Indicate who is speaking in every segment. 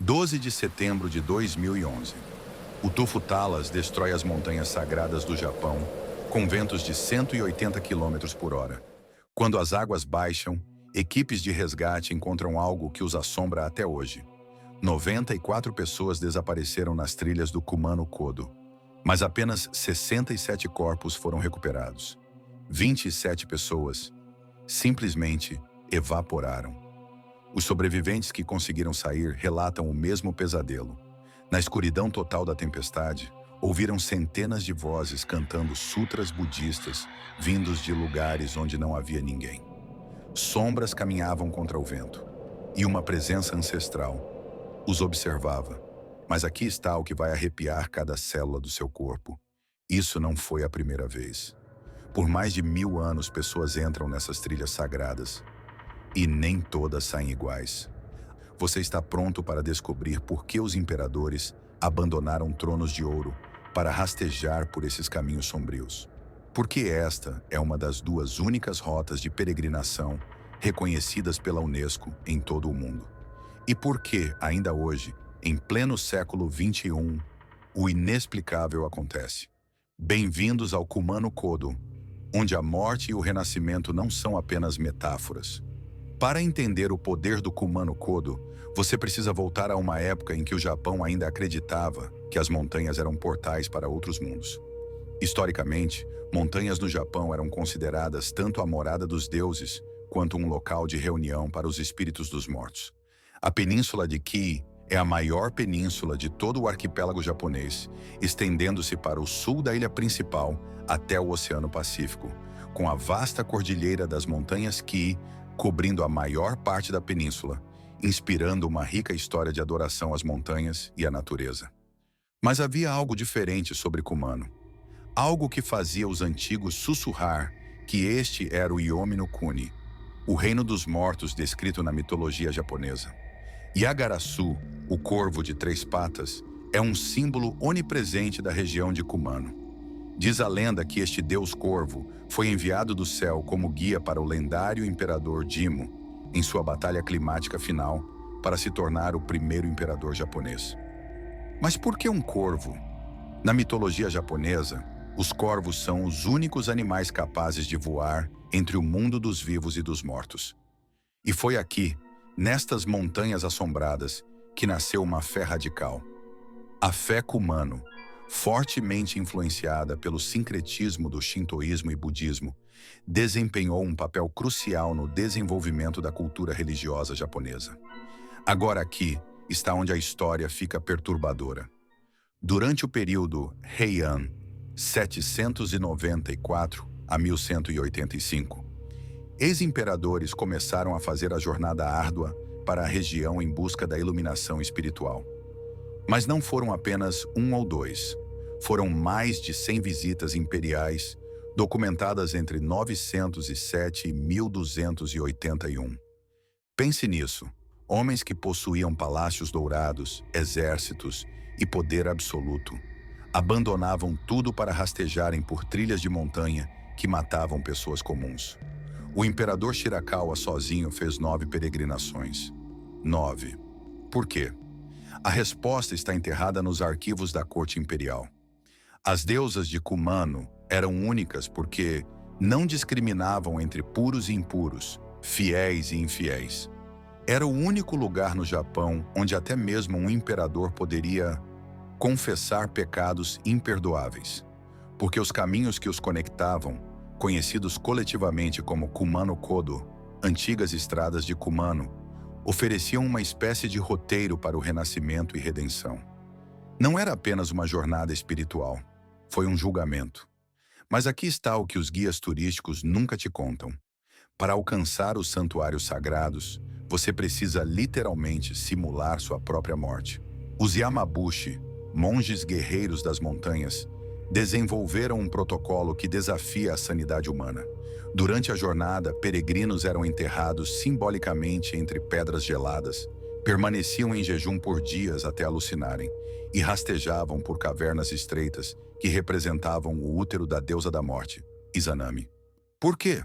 Speaker 1: 12 de setembro de 2011. O tufo Talas destrói as montanhas sagradas do Japão com ventos de 180 quilômetros por hora. Quando as águas baixam, equipes de resgate encontram algo que os assombra até hoje. 94 pessoas desapareceram nas trilhas do Kumano Kodo, mas apenas 67 corpos foram recuperados. 27 pessoas simplesmente evaporaram. Os sobreviventes que conseguiram sair relatam o mesmo pesadelo. Na escuridão total da tempestade, ouviram centenas de vozes cantando sutras budistas vindos de lugares onde não havia ninguém. Sombras caminhavam contra o vento, e uma presença ancestral os observava. Mas aqui está o que vai arrepiar cada célula do seu corpo. Isso não foi a primeira vez. Por mais de 1000 anos, pessoas entram nessas trilhas sagradas, e nem todas saem iguais. Você está pronto para descobrir por que os imperadores abandonaram tronos de ouro para rastejar por esses caminhos sombrios? Porque esta é uma das 2 únicas rotas de peregrinação reconhecidas pela Unesco em todo o mundo. E por que, ainda hoje, em pleno século XXI, o inexplicável acontece? Bem-vindos ao Kumano Kodo, onde a morte e o renascimento não são apenas metáforas. Para entender o poder do Kumano Kodo, você precisa voltar a uma época em que o Japão ainda acreditava que as montanhas eram portais para outros mundos. Historicamente, montanhas no Japão eram consideradas tanto a morada dos deuses quanto um local de reunião para os espíritos dos mortos. A península de Kii é a maior península de todo o arquipélago japonês, estendendo-se para o sul da ilha principal até o Oceano Pacífico, com a vasta cordilheira das montanhas Kii cobrindo a maior parte da península, inspirando uma rica história de adoração às montanhas e à natureza. Mas havia algo diferente sobre Kumano. Algo que fazia os antigos sussurrar que este era o Yomi no Kuni, o reino dos mortos descrito na mitologia japonesa. Yagarasu, o corvo de 3 patas, é um símbolo onipresente da região de Kumano. Diz a lenda que este deus corvo foi enviado do céu como guia para o lendário imperador Jimmu em sua batalha climática final para se tornar o primeiro imperador japonês. Mas por que um corvo? Na mitologia japonesa, os corvos são os únicos animais capazes de voar entre o mundo dos vivos e dos mortos. E foi aqui, nestas montanhas assombradas, que nasceu uma fé radical. A fé Kumano, fortemente influenciada pelo sincretismo do shintoísmo e budismo, desempenhou um papel crucial no desenvolvimento da cultura religiosa japonesa. Agora aqui está onde a história fica perturbadora. Durante o período Heian, 794 a 1185, ex-imperadores começaram a fazer a jornada árdua para a região em busca da iluminação espiritual. Mas não foram apenas 1 ou 2. Foram mais de 100 visitas imperiais, documentadas entre 907 e 1281. Pense nisso. Homens que possuíam palácios dourados, exércitos e poder absoluto, abandonavam tudo para rastejarem por trilhas de montanha que matavam pessoas comuns. O imperador Shirakawa sozinho fez 9 peregrinações. 9. Por quê? A resposta está enterrada nos arquivos da corte imperial. As deusas de Kumano eram únicas porque não discriminavam entre puros e impuros, fiéis e infiéis. Era o único lugar no Japão onde até mesmo um imperador poderia confessar pecados imperdoáveis, porque os caminhos que os conectavam, conhecidos coletivamente como Kumano Kodo, antigas estradas de Kumano, ofereciam uma espécie de roteiro para o renascimento e redenção. Não era apenas uma jornada espiritual, foi um julgamento. Mas aqui está o que os guias turísticos nunca te contam. Para alcançar os santuários sagrados, você precisa literalmente simular sua própria morte. Os Yamabushi, monges guerreiros das montanhas, desenvolveram um protocolo que desafia a sanidade humana. Durante a jornada, peregrinos eram enterrados simbolicamente entre pedras geladas, permaneciam em jejum por dias até alucinarem e rastejavam por cavernas estreitas que representavam o útero da deusa da morte, Izanami. Por quê?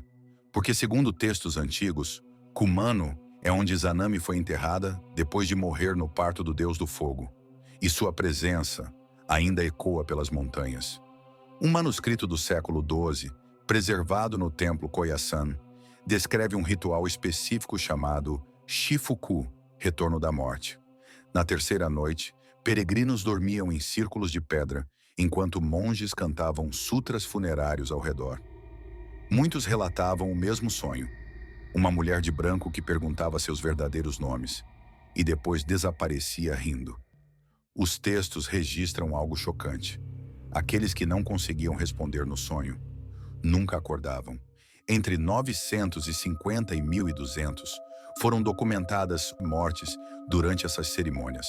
Speaker 1: Porque, segundo textos antigos, Kumano É onde Izanami foi enterrada depois de morrer no parto do deus do fogo, e sua presença ainda ecoa pelas montanhas. Um manuscrito do século XII, preservado no templo Koyasan, descreve um ritual específico chamado Shifuku, Retorno da Morte. Na terceira noite, peregrinos dormiam em círculos de pedra, enquanto monges cantavam sutras funerários ao redor. Muitos relatavam o mesmo sonho: uma mulher de branco que perguntava seus verdadeiros nomes e depois desaparecia rindo. Os textos registram algo chocante. Aqueles que não conseguiam responder no sonho nunca acordavam. Entre 950 e 1200 foram documentadas mortes durante essas cerimônias.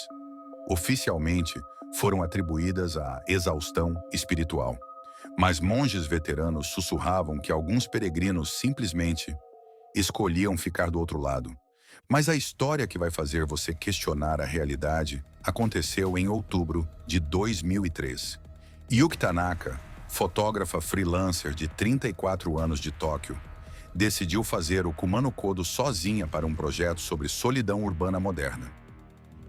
Speaker 1: Oficialmente, foram atribuídas à exaustão espiritual. Mas monges veteranos sussurravam que alguns peregrinos simplesmente escolhiam ficar do outro lado. Mas a história que vai fazer você questionar a realidade aconteceu em outubro de 2003. Yuki Tanaka, fotógrafa freelancer de 34 anos de Tóquio, decidiu fazer o Kumano Kodo sozinha para um projeto sobre solidão urbana moderna.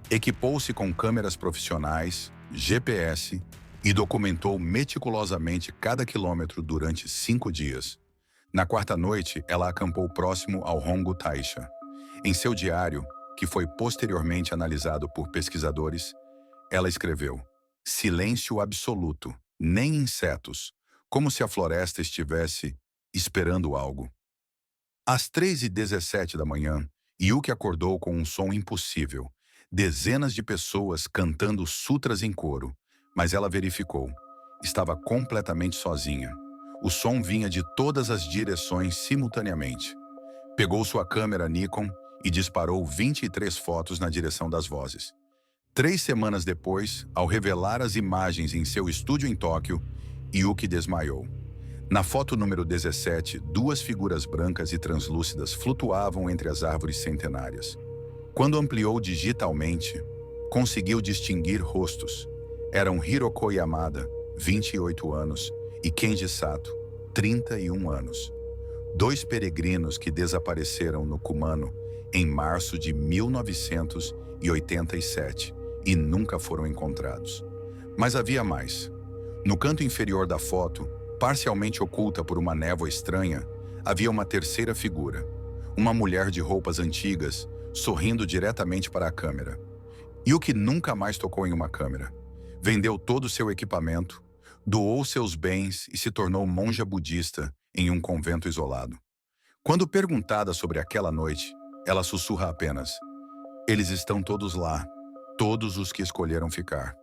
Speaker 1: Equipou-se com câmeras profissionais, GPS e documentou meticulosamente cada quilômetro durante 5 dias. Na quarta noite, ela acampou próximo ao Hongo Taisha. Em seu diário, que foi posteriormente analisado por pesquisadores, ela escreveu: silêncio absoluto, nem insetos, como se a floresta estivesse esperando algo. Às 3h17 da manhã, Yuki acordou com um som impossível. Dezenas de pessoas cantando sutras em coro, mas ela verificou: estava completamente sozinha. O som vinha de todas as direções simultaneamente. Pegou sua câmera Nikon e disparou 23 fotos na direção das vozes. 3 semanas depois, ao revelar as imagens em seu estúdio em Tóquio, Yuki desmaiou. Na foto número 17, 2 figuras brancas e translúcidas flutuavam entre as árvores centenárias. Quando ampliou digitalmente, conseguiu distinguir rostos. Eram Hiroko Yamada, 28 anos, e Kenji Sato, 31 anos. 2 peregrinos que desapareceram no Kumano em março de 1987 e nunca foram encontrados. Mas havia mais. No canto inferior da foto, parcialmente oculta por uma névoa estranha, havia uma terceira figura. Uma mulher de roupas antigas, sorrindo diretamente para a câmera. Yuki nunca mais tocou em uma câmera. Vendeu todo o seu equipamento, doou seus bens e se tornou monja budista em um convento isolado. Quando perguntada sobre aquela noite, ela sussurra apenas: eles estão todos lá, todos os que escolheram ficar.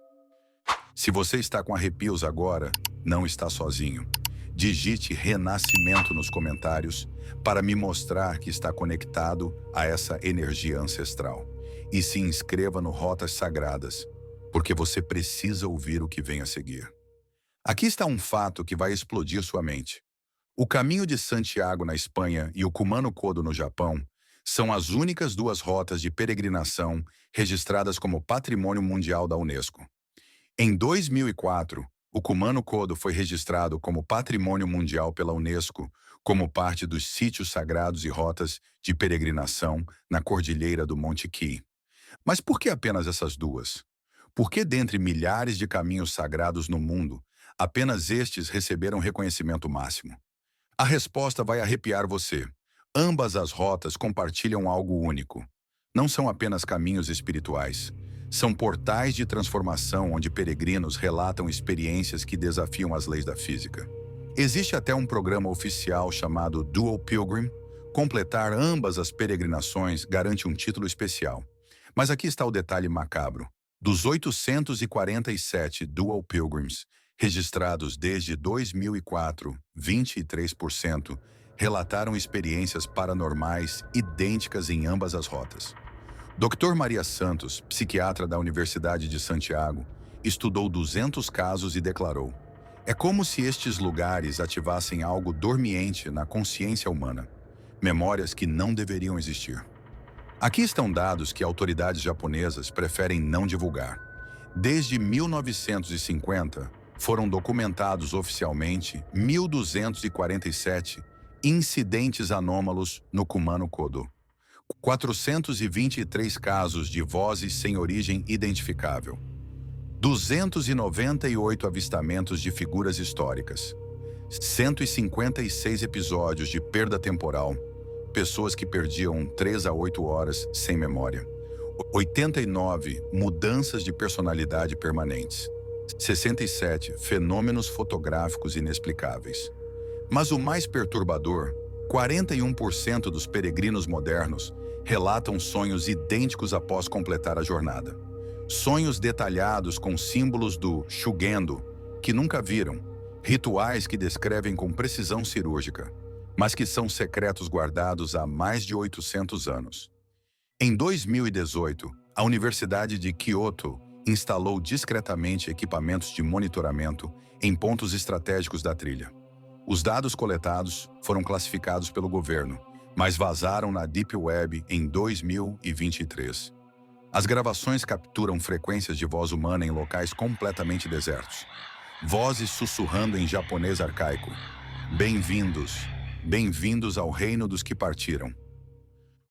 Speaker 1: Se você está com arrepios agora, não está sozinho. Digite renascimento nos comentários para me mostrar que está conectado a essa energia ancestral. E se inscreva no Rotas Sagradas, porque você precisa ouvir o que vem a seguir. Aqui está um fato que vai explodir sua mente. O Caminho de Santiago na Espanha e o Kumano Kodo no Japão são as únicas 2 rotas de peregrinação registradas como Patrimônio Mundial da Unesco. Em 2004, o Kumano Kodo foi registrado como Patrimônio Mundial pela Unesco, como parte dos sítios sagrados e rotas de peregrinação na Cordilheira do Monte Ki. Mas por que apenas essas 2? Por que dentre milhares de caminhos sagrados no mundo, apenas estes receberam reconhecimento máximo? A resposta vai arrepiar você. Ambas as rotas compartilham algo único. Não são apenas caminhos espirituais. São portais de transformação onde peregrinos relatam experiências que desafiam as leis da física. Existe até um programa oficial chamado Dual Pilgrim. Completar ambas as peregrinações garante um título especial. Mas aqui está o detalhe macabro. Dos 847 Dual Pilgrims registrados desde 2004, 23% relataram experiências paranormais idênticas em ambas as rotas. Dr. Maria Santos, psiquiatra da Universidade de Santiago, estudou 200 casos e declarou: é como se estes lugares ativassem algo dormiente na consciência humana, memórias que não deveriam existir. Aqui estão dados que autoridades japonesas preferem não divulgar. Desde 1950, foram documentados oficialmente 1.247 incidentes anômalos no Kumano Kodo. 423 casos de vozes sem origem identificável. 298 avistamentos de figuras históricas. 156 episódios de perda temporal. Pessoas que perdiam 3 a 8 horas sem memória. 89 mudanças de personalidade permanentes. 67 fenômenos fotográficos inexplicáveis. Mas o mais perturbador, 41% dos peregrinos modernos relatam sonhos idênticos após completar a jornada. Sonhos detalhados com símbolos do Shugendo, que nunca viram, rituais que descrevem com precisão cirúrgica, mas que são secretos guardados há mais de 800 anos. Em 2018, a Universidade de Kyoto instalou discretamente equipamentos de monitoramento em pontos estratégicos da trilha. Os dados coletados foram classificados pelo governo, mas vazaram na Deep Web em 2023. As gravações capturam frequências de voz humana em locais completamente desertos. Vozes sussurrando em japonês arcaico. Bem-vindos, bem-vindos ao reino dos que partiram.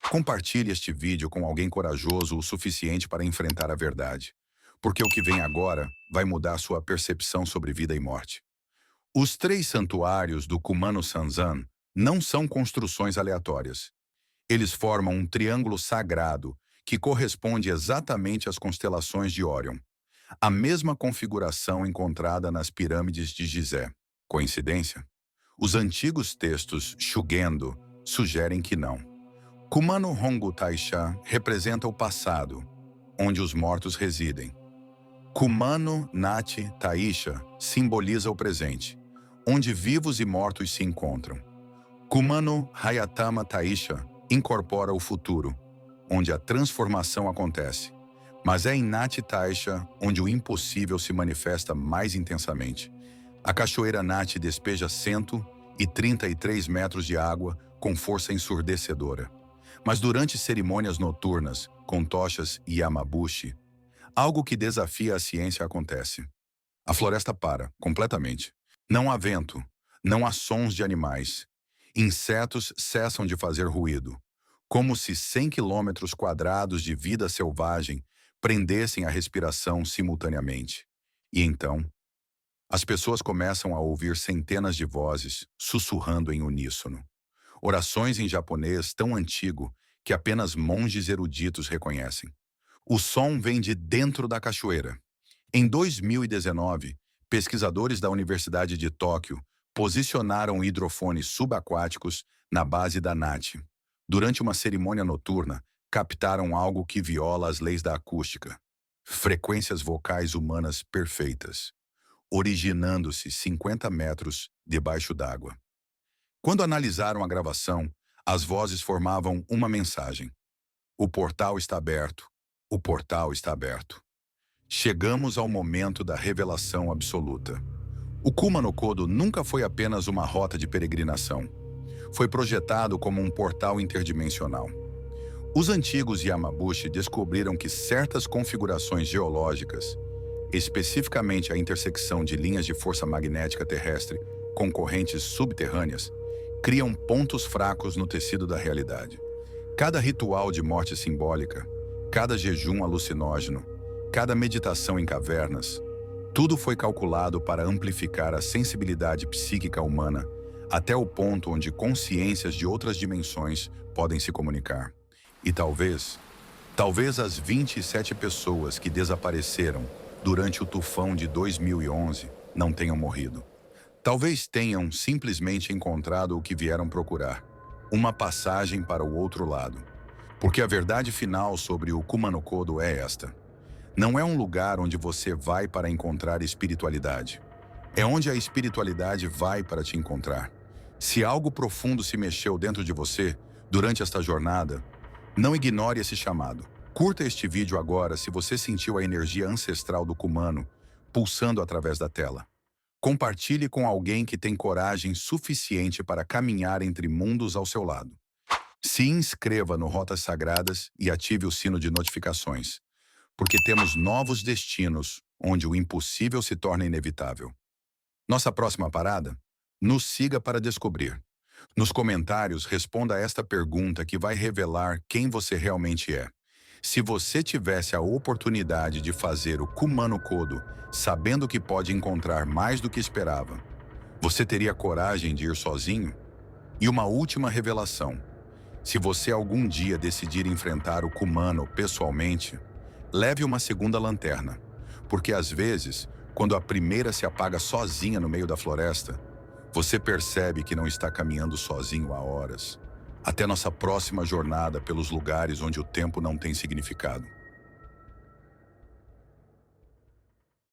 Speaker 1: Compartilhe este vídeo com alguém corajoso o suficiente para enfrentar a verdade, porque o que vem agora vai mudar sua percepção sobre vida e morte. Os 3 santuários do Kumano-Sanzan não são construções aleatórias. Eles formam um triângulo sagrado que corresponde exatamente às constelações de Órion, a mesma configuração encontrada nas pirâmides de Gizé. Coincidência? Os antigos textos Shugendo sugerem que não. Kumano Hongo Taisha representa o passado, onde os mortos residem. Kumano Nachi Taisha simboliza o presente, onde vivos e mortos se encontram. Kumano Hayatama Taisha incorpora o futuro, onde a transformação acontece. Mas é em Nachi Taisha onde o impossível se manifesta mais intensamente. A cachoeira Nachi despeja 133 metros de água com força ensurdecedora. Mas durante cerimônias noturnas, com tochas e yamabushi, algo que desafia a ciência acontece. A floresta para, completamente. Não há vento, não há sons de animais. Insetos cessam de fazer ruído, como se 100 quilômetros quadrados de vida selvagem prendessem a respiração simultaneamente. E então, as pessoas começam a ouvir centenas de vozes sussurrando em uníssono. Orações em japonês tão antigo que apenas monges eruditos reconhecem. O som vem de dentro da cachoeira. Em 2019, pesquisadores da Universidade de Tóquio posicionaram hidrofones subaquáticos na base da Nachi. Durante uma cerimônia noturna, captaram algo que viola as leis da acústica. Frequências vocais humanas perfeitas, originando-se 50 metros debaixo d'água. Quando analisaram a gravação, as vozes formavam uma mensagem. O portal está aberto. O portal está aberto. Chegamos ao momento da revelação absoluta. O Kumano-Kodo nunca foi apenas uma rota de peregrinação. Foi projetado como um portal interdimensional. Os antigos Yamabushi descobriram que certas configurações geológicas, especificamente a intersecção de linhas de força magnética terrestre com correntes subterrâneas, criam pontos fracos no tecido da realidade. Cada ritual de morte simbólica, cada jejum alucinógeno, cada meditação em cavernas, tudo foi calculado para amplificar a sensibilidade psíquica humana até o ponto onde consciências de outras dimensões podem se comunicar. E talvez as 27 pessoas que desapareceram durante o tufão de 2011 não tenham morrido. Talvez tenham simplesmente encontrado o que vieram procurar, uma passagem para o outro lado. Porque a verdade final sobre o Kumano-Kodo é esta. Não é um lugar onde você vai para encontrar espiritualidade. É onde a espiritualidade vai para te encontrar. Se algo profundo se mexeu dentro de você durante esta jornada, não ignore esse chamado. Curta este vídeo agora se você sentiu a energia ancestral do Kumano pulsando através da tela. Compartilhe com alguém que tem coragem suficiente para caminhar entre mundos ao seu lado. Se inscreva no Rotas Sagradas e ative o sino de notificações, porque temos novos destinos onde o impossível se torna inevitável. Nossa próxima parada? Nos siga para descobrir. Nos comentários, responda a esta pergunta que vai revelar quem você realmente é. Se você tivesse a oportunidade de fazer o Kumano Kodo, sabendo que pode encontrar mais do que esperava, você teria coragem de ir sozinho? E uma última revelação. Se você algum dia decidir enfrentar o Kumano pessoalmente, leve uma segunda lanterna, porque às vezes, quando a primeira se apaga sozinha no meio da floresta, você percebe que não está caminhando sozinho há horas. Até nossa próxima jornada pelos lugares onde o tempo não tem significado.